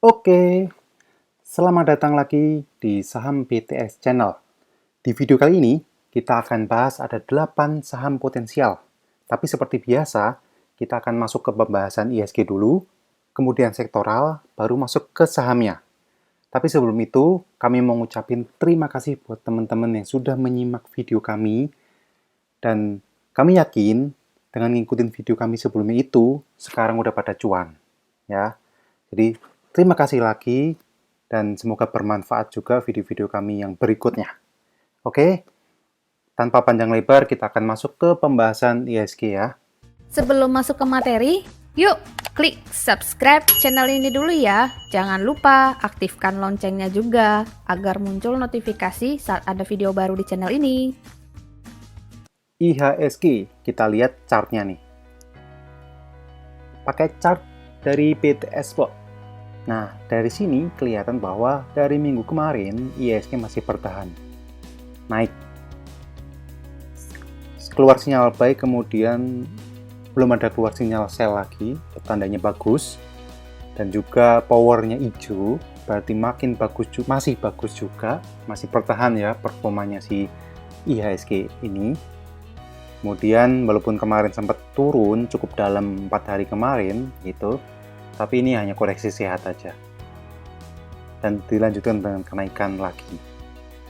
Oke, selamat datang lagi di Saham BTS Channel. Di video kali ini, kita akan bahas ada 8 saham potensial. Tapi seperti biasa, kita akan masuk ke pembahasan IHSG dulu, kemudian sektoral, baru masuk ke sahamnya. Tapi sebelum itu, kami mau ngucapin terima kasih buat teman-teman yang sudah menyimak video kami. Dan kami yakin, dengan ngikutin video kami sebelumnya itu, sekarang udah pada cuan. Ya, jadi terima kasih lagi, dan semoga bermanfaat juga video-video kami yang berikutnya. Oke, tanpa panjang lebar, kita akan masuk ke pembahasan IHSG ya. Sebelum masuk ke materi, yuk klik subscribe channel ini dulu ya. Jangan lupa aktifkan loncengnya juga, agar muncul notifikasi saat ada video baru di channel ini. IHSG, kita lihat chartnya nih. Pakai chart dari BTS Spot. Nah, dari sini kelihatan bahwa dari minggu kemarin IHSG masih bertahan naik. Keluar sinyal buy, kemudian belum ada keluar sinyal sell lagi, tandanya bagus. Dan juga powernya hijau, berarti makin bagus, masih bagus juga, masih bertahan ya performanya si IHSG ini. Kemudian walaupun kemarin sempat turun cukup dalam 4 hari kemarin gitu, tapi ini hanya koreksi sehat aja. Dan dilanjutkan dengan kenaikan lagi.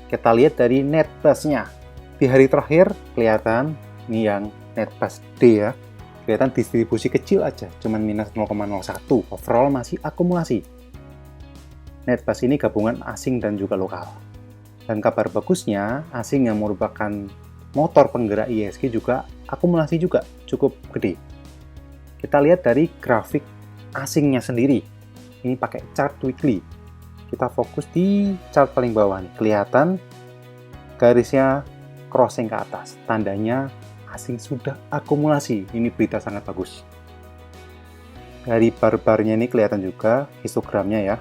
Kita lihat dari net plus-nya. Di hari terakhir kelihatan ini yang net plus D ya. Kelihatan distribusi kecil aja, cuman minus 0,01. Overall masih akumulasi. Net plus ini gabungan asing dan juga lokal. Dan kabar bagusnya, asing yang merupakan motor penggerak IHSG juga akumulasi juga cukup gede. Kita lihat dari grafik asingnya sendiri. Ini pakai chart weekly. Kita fokus di chart paling bawah nih. Kelihatan garisnya crossing ke atas. Tandanya asing sudah akumulasi. Ini berita sangat bagus. Dari bar-barnya ini kelihatan juga histogramnya ya.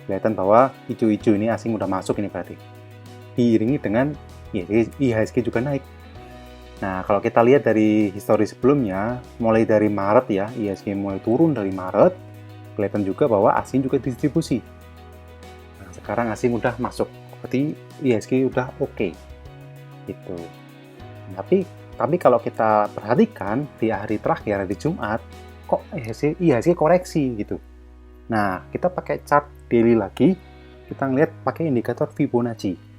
Kelihatan bahwa hijau-hijau ini asing udah masuk ini berarti. Diiringi dengan IHSG juga naik. Nah, kalau kita lihat dari histori sebelumnya, mulai dari Maret ya, IHSG mulai turun dari Maret, kelihatan juga bahwa asing juga distribusi. Nah, sekarang asing udah masuk, berarti IHSG udah oke. Gitu. Tapi kalau kita perhatikan di hari terakhir, hari Jumat, kok IHSG koreksi gitu. Nah, kita pakai chart daily lagi, kita ngeliat pakai indikator Fibonacci.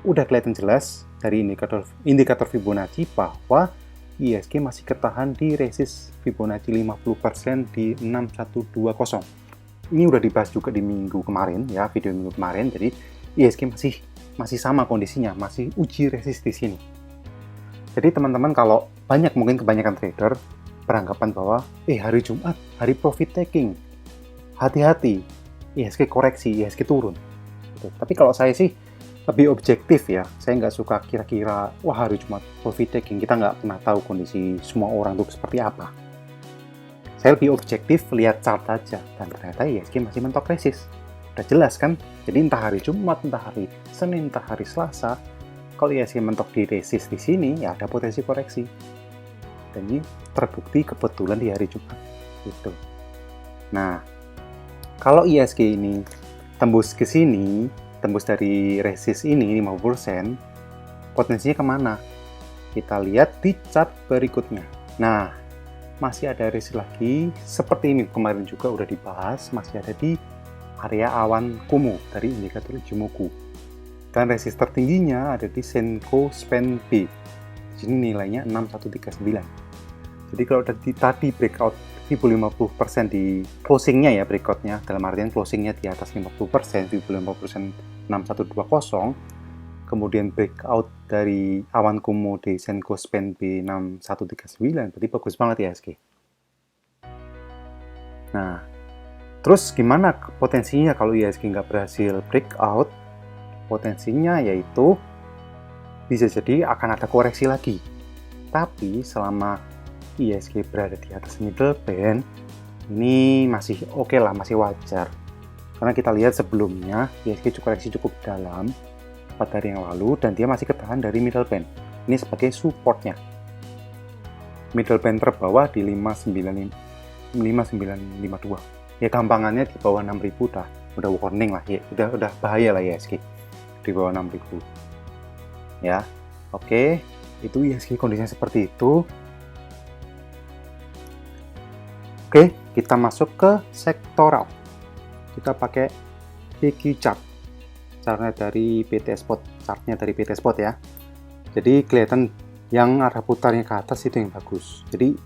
Udah kelihatan jelas dari indikator Fibonacci bahwa IHSG masih ketahan di resist Fibonacci 50% di 6120. Ini udah dibahas juga di minggu kemarin ya, video minggu kemarin. Jadi IHSG masih sama kondisinya, masih uji resist di sini. Jadi teman-teman kalau mungkin kebanyakan trader beranggapan bahwa hari Jumat, hari profit taking. Hati-hati, IHSG koreksi, IHSG turun. Gitu. Tapi kalau saya sih lebih objektif ya, saya nggak suka kira-kira wah hari Jumat profit taking, kita nggak pernah tahu kondisi semua orang itu seperti apa. Saya lebih objektif lihat chart aja, dan ternyata IHSG masih mentok resist. Udah jelas kan? Jadi entah hari Jumat, entah hari Senin, entah hari Selasa, kalau IHSG mentok di resist di sini ya ada potensi koreksi. Dan ini terbukti kebetulan di hari Jumat gitu. Nah, kalau IHSG ini tembus ke sini, tembus dari resist ini 50%, potensinya kemana? Kita lihat di chart berikutnya. Nah, masih ada resist lagi, seperti ini kemarin juga udah dibahas, masih ada di area awan kumuh dari indikator Ichimoku. Dan resist tertingginya ada di Senko Span B. Di sini nilainya 6139. Jadi kalau tadi breakout 50% di closingnya ya, breakoutnya dalam artian closingnya di atas 50%, 50% 6120, kemudian breakout dari awan kumuh di Senko Span B 6139, berarti bagus banget ya IHSG. Nah, terus gimana potensinya kalau IHSG nggak berhasil breakout? Potensinya yaitu bisa jadi akan ada koreksi lagi. Tapi selama IHSG berada di atas middle band, ini masih oke lah, masih wajar. Karena kita lihat sebelumnya IHSG koreksi cukup dalam 4 hari yang lalu, dan dia masih ketahan dari middle band. Ini sebagai supportnya. Middle band terbawah di 5952. Ya gampangannya di bawah 6.000 udah warning lah ya, udah bahaya lah IHSG di bawah 6.000 ya. Oke, itu IHSG kondisinya seperti itu. Oke, kita masuk ke sektoral. Kita pakai PQ chart, chartnya dari PT Spot, ya. Jadi kelihatan yang arah putarnya ke atas itu yang bagus. Jadi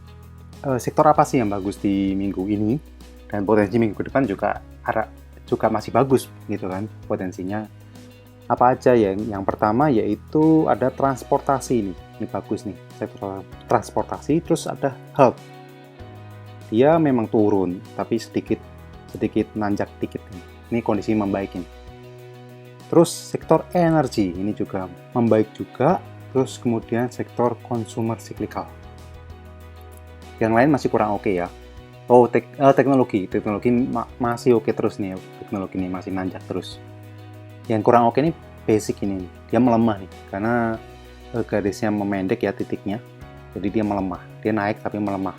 sektor apa sih yang bagus di minggu ini, dan potensi minggu depan juga masih bagus gitu kan potensinya. Apa aja ya? Yang pertama yaitu ada transportasi ini bagus nih, sektor transportasi. Terus ada health, dia memang turun tapi sedikit nanjak dikit nih. Ini kondisi membaik ini. Terus sektor energi ini juga membaik juga. Terus kemudian sektor consumer cyclical. Yang lain masih kurang oke ya. Teknologi masih oke terus nih. Teknologi ini masih nanjak terus. Yang kurang oke nih basic ini. Dia melemah nih karena garisnya memendek ya titiknya. Jadi dia melemah. Dia naik tapi melemah.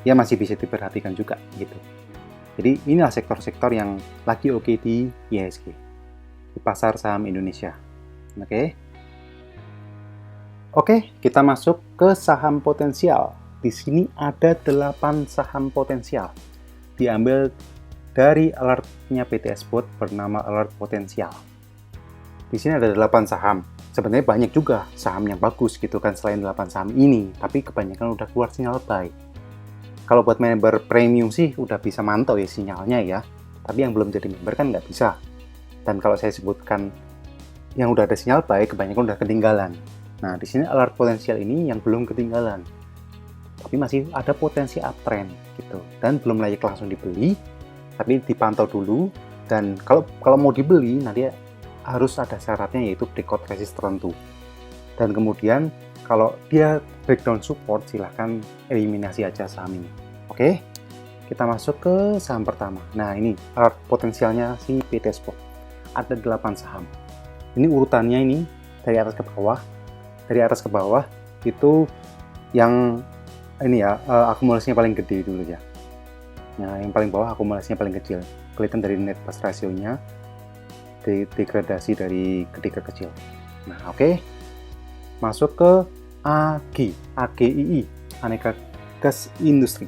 Dia masih bisa diperhatikan juga gitu. Jadi inilah sektor-sektor yang lagi oke di IHSG, di pasar saham Indonesia. Oke, kita masuk ke saham potensial. Di sini ada 8 saham potensial. Diambil dari alertnya PT Spot bernama alert potensial. Di sini ada 8 saham. Sebenarnya banyak juga saham yang bagus gitu kan selain 8 saham ini, tapi kebanyakan udah keluar sinyal buy. Kalau buat member premium sih udah bisa mantau ya sinyalnya ya. Tapi yang belum jadi member kan nggak bisa. Dan kalau saya sebutkan yang udah ada sinyal buy, kebanyakan udah ketinggalan. Nah, di sini alert potensial ini yang belum ketinggalan. Tapi masih ada potensi uptrend gitu. Dan belum layak langsung dibeli, tapi dipantau dulu. Dan kalau mau dibeli, nanti harus ada syaratnya yaitu breakout resist tertentu. Dan kemudian kalau dia breakdown support, silahkan eliminasi aja saham ini. Oke, kita masuk ke saham pertama. Nah, ini alert potensialnya si PT Spot. Ada 8 saham. Ini urutannya ini dari atas ke bawah. Dari atas ke bawah itu yang ini ya, akumulasinya paling gede dulu ya. Nah, yang paling bawah akumulasinya paling kecil. Kelihatan dari net past ratio-nya, degradasi dari gede ke kecil. Nah, oke. Masuk ke AGII, Aneka Gas Industri.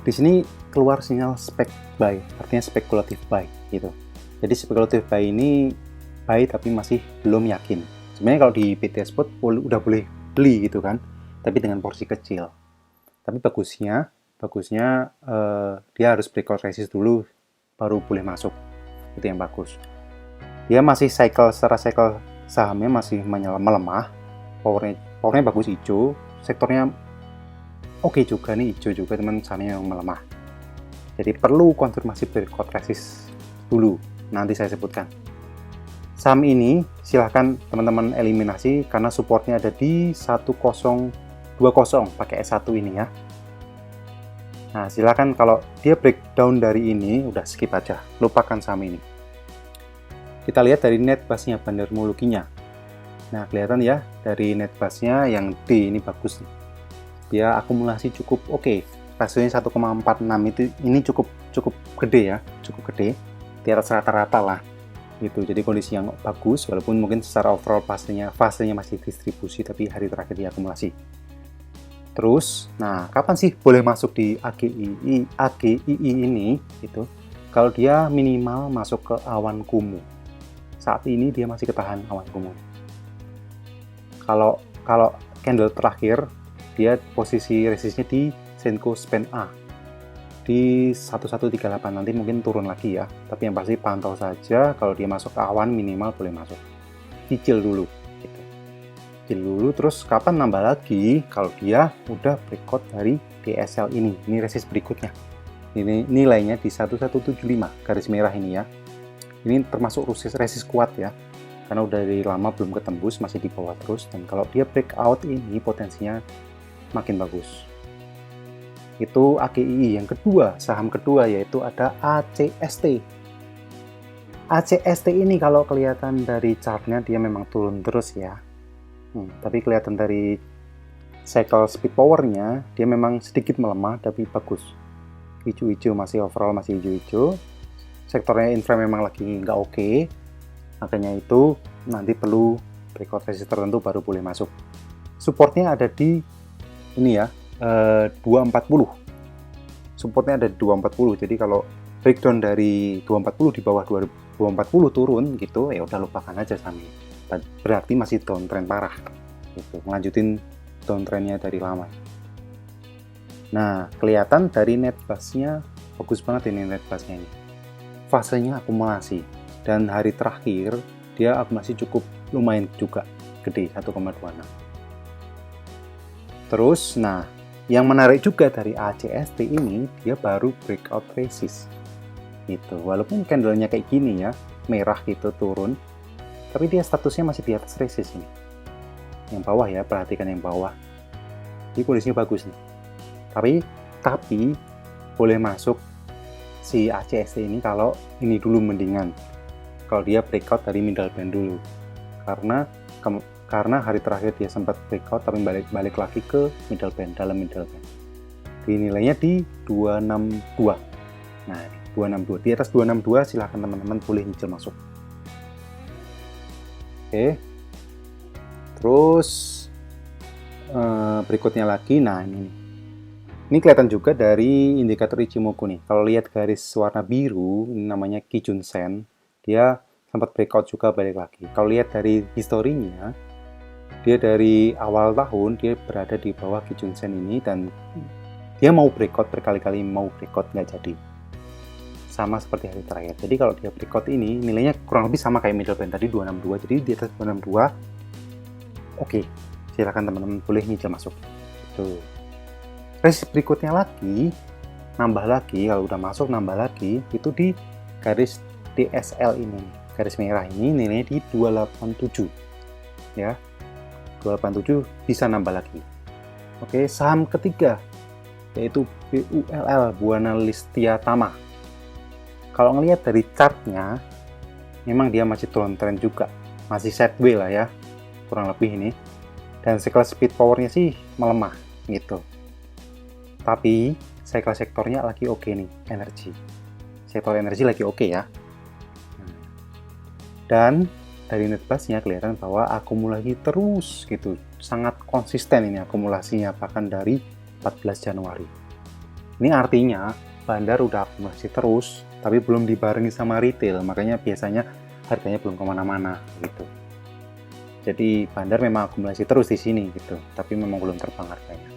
Di sini keluar sinyal spek buy, artinya spekulatif buy gitu. Jadi spekulatif buy ini buy tapi masih belum yakin. Sebenarnya kalau di PT Spot udah boleh beli gitu kan, tapi dengan porsi kecil. Tapi bagusnya dia harus breakout resist dulu baru boleh masuk. Itu yang bagus. Dia masih secara cycle sahamnya masih melemah. Powernya bagus hijau. Sektornya oke juga nih, hijau juga, teman sahamnya yang melemah. Jadi perlu konfirmasi breakout resist dulu. Nanti saya sebutkan. Saham ini silahkan teman-teman eliminasi karena supportnya ada di 1020 pakai S1 ini ya. Nah, silakan kalau dia breakdown dari ini udah skip aja, lupakan saham ini. Kita lihat dari net bass-nya, bandar mulukinya. Nah, kelihatan ya dari net bass-nya yang D ini bagus nih. Dia akumulasi cukup oke. Rasionya 1,46 itu ini cukup gede ya, cukup gede. Di atas rata-rata lah. Gitu. Jadi kondisi yang bagus walaupun mungkin secara overall fasenya masih distribusi tapi hari terakhir diakumulasi. Terus, nah kapan sih boleh masuk di AGII ini itu? Kalau dia minimal masuk ke awan kumuh. Saat ini dia masih ketahan awan kumuh. Kalau candle terakhir dia posisi resistnya di Senko Span A di 1138, nanti mungkin turun lagi ya, tapi yang pasti pantau saja. Kalau dia masuk ke awan minimal boleh masuk, cicil dulu gitu. Cicil dulu, terus kapan nambah lagi kalau dia udah breakout dari DSL ini resist berikutnya, ini nilainya di 1175 garis merah ini ya. Ini termasuk resist kuat ya, karena udah dari lama belum ketembus, masih di bawah terus. Dan kalau dia breakout ini potensinya makin bagus. Itu AGII. Yang kedua, saham kedua yaitu ada ACST. ACST ini kalau kelihatan dari chartnya dia memang turun terus ya. Tapi kelihatan dari cycle speed powernya dia memang sedikit melemah tapi bagus. hijau-hijau, masih overall masih hijau-hijau. Sektornya infra memang lagi nggak oke, makanya itu nanti perlu breakout resist tertentu baru boleh masuk. Supportnya ada di ini ya, 240. Supportnya ada di 240. Jadi kalau breakdown dari 240 di bawah 240 turun gitu, ya udah lupakan aja saham ini. Berarti masih downtrend parah gitu, melanjutin downtrendnya dari lama. Nah, kelihatan dari netbusnya bagus banget ini netbusnya ini. Fasenya akumulasi, dan hari terakhir dia akumulasi cukup lumayan juga, gede 1,26. Terus, nah, yang menarik juga dari ACST ini, dia baru breakout resist gitu. Walaupun candlenya kayak gini ya, merah gitu turun, tapi dia statusnya masih di atas resist ini. Yang bawah ya, perhatikan yang bawah. Ini kondisinya bagus nih. Tapi boleh masuk si ACST ini kalau ini dulu mendingan. Kalau dia breakout dari middle band dulu. Karena hari terakhir dia sempat breakout tapi balik lagi ke middle band, dalam middle band. Nilainya di 262. Nah, 262. Di atas 262 silahkan teman-teman boleh nyicil masuk. Oke. Terus berikutnya lagi, nah ini kelihatan juga dari indikator Ichimoku nih. Kalau lihat garis warna biru, ini namanya Kijun Sen, dia sempat breakout juga balik lagi. Kalau lihat dari historinya, dia dari awal tahun dia berada di bawah Kijun Sen ini dan dia mau breakout berkali-kali, mau breakout nggak jadi. Sama seperti hari terakhir. Jadi kalau dia breakout ini nilainya kurang lebih sama kayak middle band tadi 262. Jadi di atas 262, oke, silakan teman-teman boleh nyicil masuk. Tuh. Resist berikutnya lagi, nambah lagi, kalau udah masuk nambah lagi, itu di garis DSL ini, garis merah ini nilainya di 287 ya, 287 bisa nambah lagi. Oke, saham ketiga yaitu BULL, Buana Listia Tama. Kalau ngelihat dari chartnya, memang dia masih downtrend juga, masih sideways lah ya, kurang lebih ini, dan cycle speed powernya sih melemah gitu. Tapi cycle sektornya lagi oke nih, energi. Sektor energi lagi oke ya. Dan dari netbusnya kelihatan bahwa akumulasi terus gitu, sangat konsisten ini akumulasinya, bahkan dari 14 Januari. Ini artinya bandar udah akumulasi terus, tapi belum dibarengi sama retail, makanya biasanya harganya belum kemana-mana gitu. Jadi bandar memang akumulasi terus di sini gitu, tapi memang belum terbang harganya.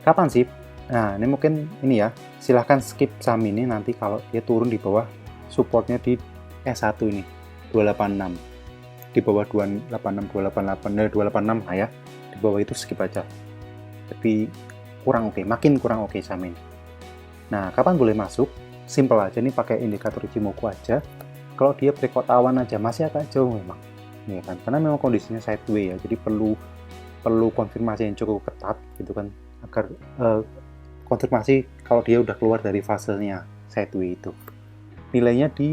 Kapan sih? Nah, ini mungkin ini ya, silahkan skip saham ini nanti kalau dia turun di bawah supportnya di S1 ini, 286. Di bawah 286, 286 lah ya. Di bawah itu skip aja. Tapi kurang oke, makin kurang oke saham ini. Nah, kapan boleh masuk? Simple aja nih, pakai indikator Ichimoku aja. Kalau dia breakout awan aja masih agak jauh memang. Ya kan? Karena memang kondisinya sideways ya. Jadi perlu konfirmasi yang cukup ketat gitu kan, agar konfirmasi kalau dia udah keluar dari fasenya sideways itu. Nilainya di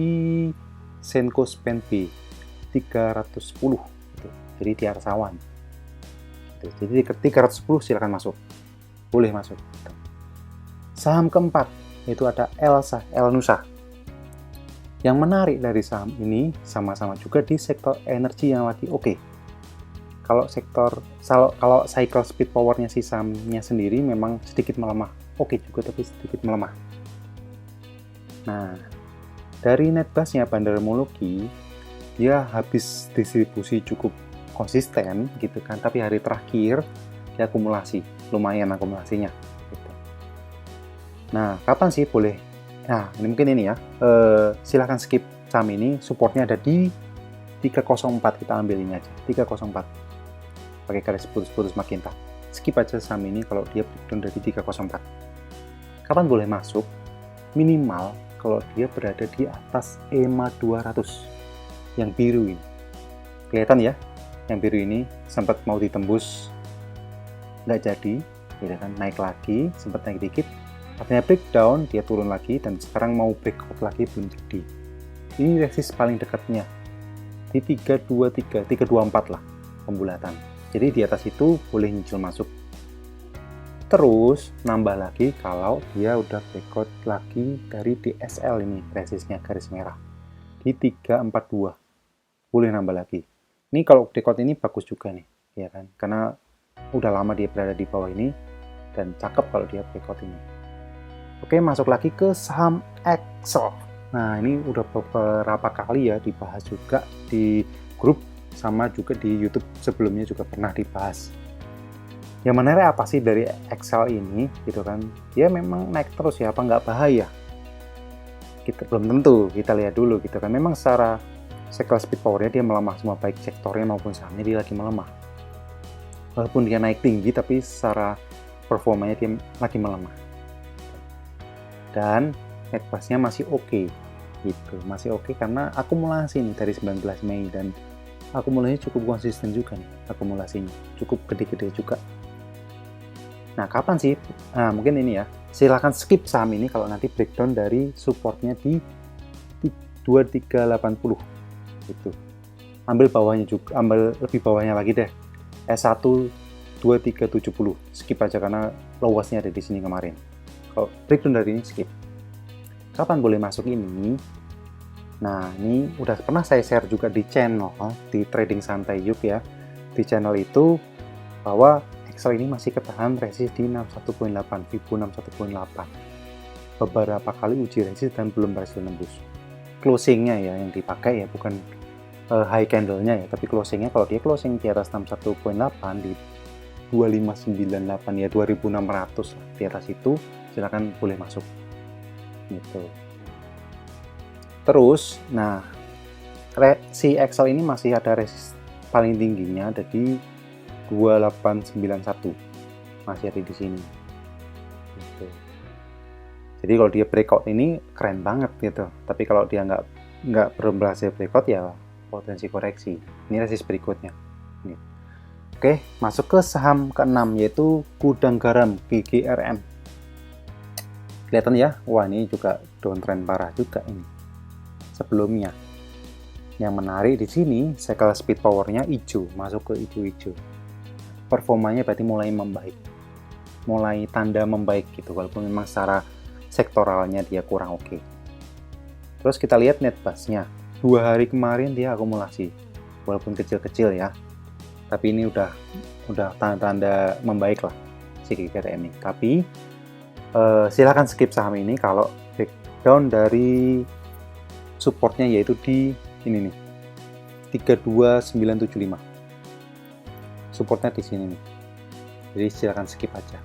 Senko Span B 310 gitu. Jadi di atas awan gitu. Jadi 310 silakan masuk, boleh masuk gitu. Saham keempat itu ada El Nusa. Yang menarik dari saham ini sama-sama juga di sektor energi yang lagi oke. Kalau cycle speed powernya si sahamnya sendiri memang sedikit melemah, oke juga tapi sedikit melemah. Nah, dari netbusnya Bandarmologi dia habis distribusi cukup konsisten gitu kan, tapi hari terakhir dia akumulasi, lumayan akumulasinya gitu. Nah, kapan sih boleh? Nah, ini mungkin ini ya, silahkan skip saham ini, supportnya ada di 304, kita ambil ini aja, 304. Pakai garis putus-putus Magenta. Skip aja saham ini kalau dia breakdown dari 304. Kapan boleh masuk? Minimal kalau dia berada di atas EMA 200 yang biru ini. Kelihatan ya, yang biru ini sempat mau ditembus, nggak jadi, ya kan, naik lagi, sempat naik dikit, akhirnya breakdown, dia turun lagi, dan sekarang mau breakout lagi belum jadi. Ini resist paling dekatnya di 323, 324 lah pembulatan. Jadi di atas itu boleh nyicil masuk. Terus nambah lagi kalau dia udah breakout lagi dari DSL ini, resistnya garis merah di 342. Boleh nambah lagi. Ini kalau breakout ini bagus juga nih, ya kan? Karena udah lama dia berada di bawah ini dan cakep kalau dia breakout ini. Oke, masuk lagi ke saham Excel. Nah, ini udah beberapa kali ya dibahas juga di grup sama juga di YouTube sebelumnya juga pernah dibahas. Yang menarik apa sih dari Excel ini gitu kan? Dia memang naik terus ya, apa nggak bahaya? Kita belum tentu, kita lihat dulu gitu kan. Memang secara cycle speed powernya dia melemah semua, baik sektornya maupun sahamnya dia lagi melemah. Walaupun dia naik tinggi tapi secara performanya dia lagi melemah. Dan net bass-nya masih oke. Gitu, masih oke karena akumulasi nih dari 19 Mei dan akumulasinya cukup konsisten juga nih, akumulasinya cukup gede-gede juga. Nah, kapan sih? Nah, mungkin ini ya. Silahkan skip saham ini kalau nanti breakdown dari supportnya di 2380 gitu. Ambil bawahnya juga, ambil lebih bawahnya lagi deh. S1 2370. Skip aja karena lowestnya ada di sini kemarin. Kalau breakdown dari ini skip. Kapan boleh masuk ini? Nah, ini udah pernah saya share juga di channel, di Trading Santai Yuk ya. Di channel itu bahwa Excel ini masih ketahan resist di 61.8, Fibo 61.8. Beberapa kali uji resist dan belum berhasil nembus. Closingnya ya yang dipakai ya, bukan high candle-nya ya, tapi closingnya kalau dia closing di atas 61.8 di 2598 ya 2600 lah, di atas itu silakan boleh masuk. Gitu. Terus, nah si Excel ini masih ada resist paling tingginya ada di 2891, masih ada di sini. Gitu. Jadi kalau dia breakout ini keren banget gitu. Tapi kalau dia nggak berhasil breakout ya potensi koreksi. Ini resist berikutnya. Ini. Oke, masuk ke saham ke-6 yaitu Gudang Garam GGRM. Kelihatan ya, wah ini juga downtrend parah juga ini. Sebelumnya, yang menarik di sini cycle speed powernya hijau, masuk ke hijau-hijau. Performanya berarti mulai membaik, mulai tanda membaik gitu, walaupun memang secara sektoralnya dia kurang oke. Terus kita lihat net bass-nya, 2 hari kemarin dia akumulasi, walaupun kecil-kecil ya, tapi ini udah tanda-tanda membaik lah si GGRM ini. Tapi silakan skip saham ini kalau breakdown dari supportnya yaitu di ini nih 32975, supportnya di sini nih, jadi silakan skip aja.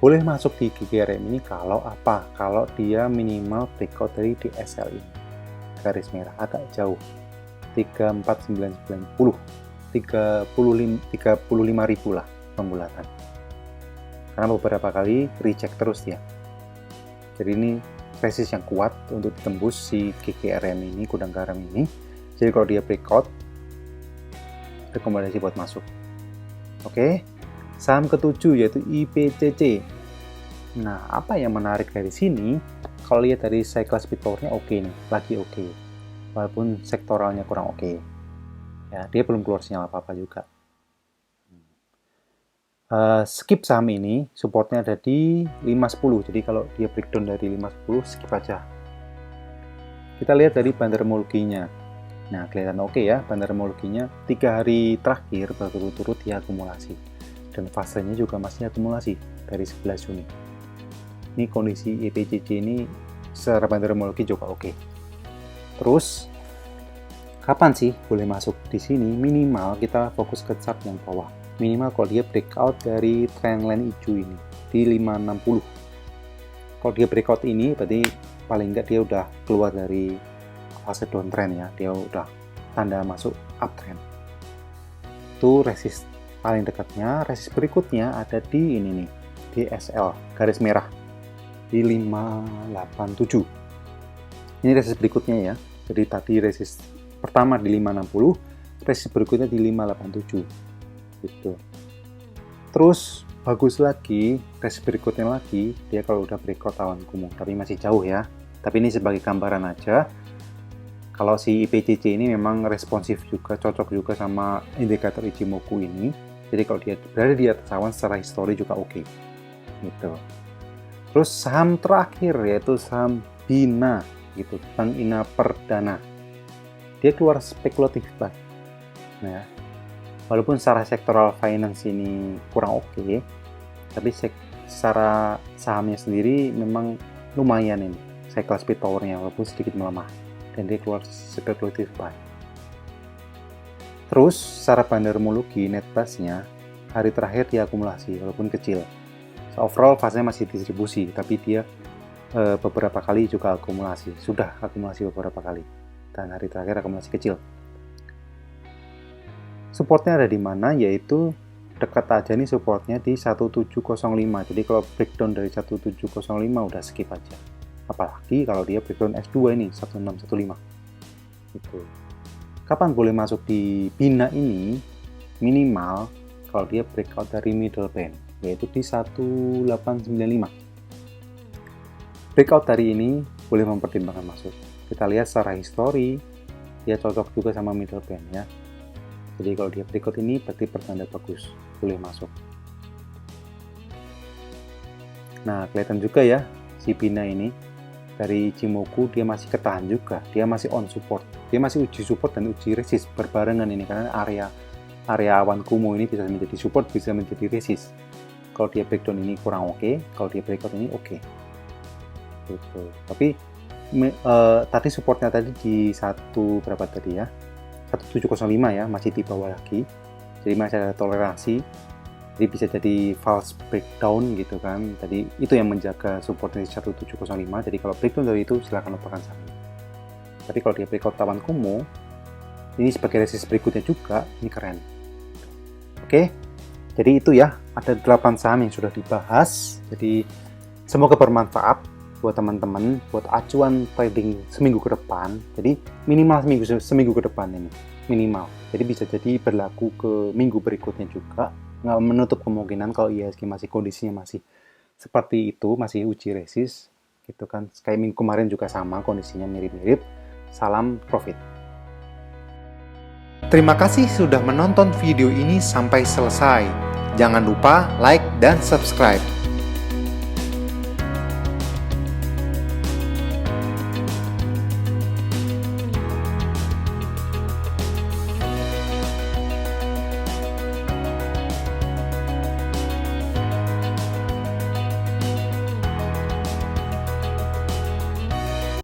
Boleh masuk di GGRM ini kalau apa? Kalau dia minimal breakout dari DSL ini, garis merah agak jauh 34990, 35.000 lah pembulatan. Karena beberapa kali reject terus dia. Jadi ini resist yang kuat untuk ditembus si GGRM ini, Gudang Garam ini. Jadi kalau dia breakout, rekomendasi buat masuk. Oke, saham ke-7 yaitu IPCC. Nah, apa yang menarik dari sini? Kalau lihat dari cycle speed powernya oke nih, lagi oke. Walaupun sektoralnya kurang oke. Ya, dia belum keluar sinyal apa-apa juga. Skip saham ini, supportnya ada di 510. Jadi kalau dia breakdown dari 510, skip aja. Kita lihat dari bandarmologinya. Nah, kelihatan oke ya, bandarmologinya 3 hari terakhir berturut-turut dia akumulasi. Dan fasenya juga masih akumulasi dari 11 Juni. Ini kondisi IPCC ini secara bandarmologi juga oke. Terus, kapan sih boleh masuk di sini? Minimal kita fokus ke chart yang bawah. Minimal kalau dia breakout dari trendline hijau ini di 560. Kalau dia breakout ini berarti paling enggak dia udah keluar dari fase downtrend ya, dia udah tanda masuk uptrend. Itu resist paling dekatnya. Resist berikutnya ada di ini nih, DSL garis merah di 587. Ini resist berikutnya ya. Jadi tadi resist pertama di 560, resist berikutnya di 587. Gitu. Terus bagus lagi, resist berikutnya lagi, dia kalau udah breakout awan kumuh, tapi masih jauh ya. Tapi ini sebagai gambaran aja. Kalau si IPCC ini memang responsif juga, cocok juga sama indikator Ichimoku ini. Jadi kalau dia berada di atas awan secara histori juga oke. Gitu. Terus saham terakhir yaitu saham Bina gitu, Bank Ina Perdana. Dia keluar spekulatif buy. Nah, walaupun secara sektoral finance ini kurang oke, tapi secara sahamnya sendiri memang lumayan ini. Cycle speed powernya walaupun sedikit melemah, dan dia keluar spekulatif buy. Terus secara bandarmologi net bass-nya hari terakhir dia akumulasi walaupun kecil. So, overall fasenya masih distribusi, tapi dia beberapa kali juga akumulasi, sudah akumulasi beberapa kali, dan hari terakhir akumulasi kecil. Supportnya ada di mana, yaitu dekat aja nih supportnya di 1705. Jadi kalau breakdown dari 1705 udah skip aja, apalagi kalau dia breakdown S2 ini 1615 gitu. Kapan boleh masuk di Bina ini? Minimal kalau dia breakout dari middle band, yaitu di 1895. Breakout dari ini boleh mempertimbangkan masuk. Kita lihat secara histori, dia cocok juga sama middle band ya. Jadi kalau dia breakout ini berarti pertanda bagus, boleh masuk. Nah, kelihatan juga ya si Bina ini dari Ichimoku dia masih ketahan juga, dia masih on support, dia masih uji support dan uji resist berbarengan ini, karena area awan Kumo ini bisa menjadi support, bisa menjadi resist. Kalau dia breakdown ini kurang oke, kalau dia breakout ini oke. Gitu. Tapi tadi supportnya tadi di berapa tadi ya, 1705 ya, masih di bawah lagi, jadi masih ada toleransi. Jadi bisa jadi false breakdown gitu kan. Tadi itu yang menjaga support di 1705. Jadi kalau breakdown dari itu silahkan lupakan saham. Tapi kalau dia breakout awan Kumo, ini sebagai resist berikutnya juga, ini keren. Oke, jadi itu ya, ada 8 saham yang sudah dibahas. Jadi semoga bermanfaat buat teman-teman, buat acuan trading seminggu ke depan. Jadi minimal seminggu ke depan ini, minimal. Jadi bisa jadi berlaku ke minggu berikutnya juga. Nggak menutup kemungkinan kalau IHSG masih kondisinya masih seperti itu, masih uji resist gitu kan. Kayak minggu kemarin juga sama, kondisinya mirip-mirip. Salam profit. Terima kasih sudah menonton video ini sampai selesai. Jangan lupa like dan subscribe.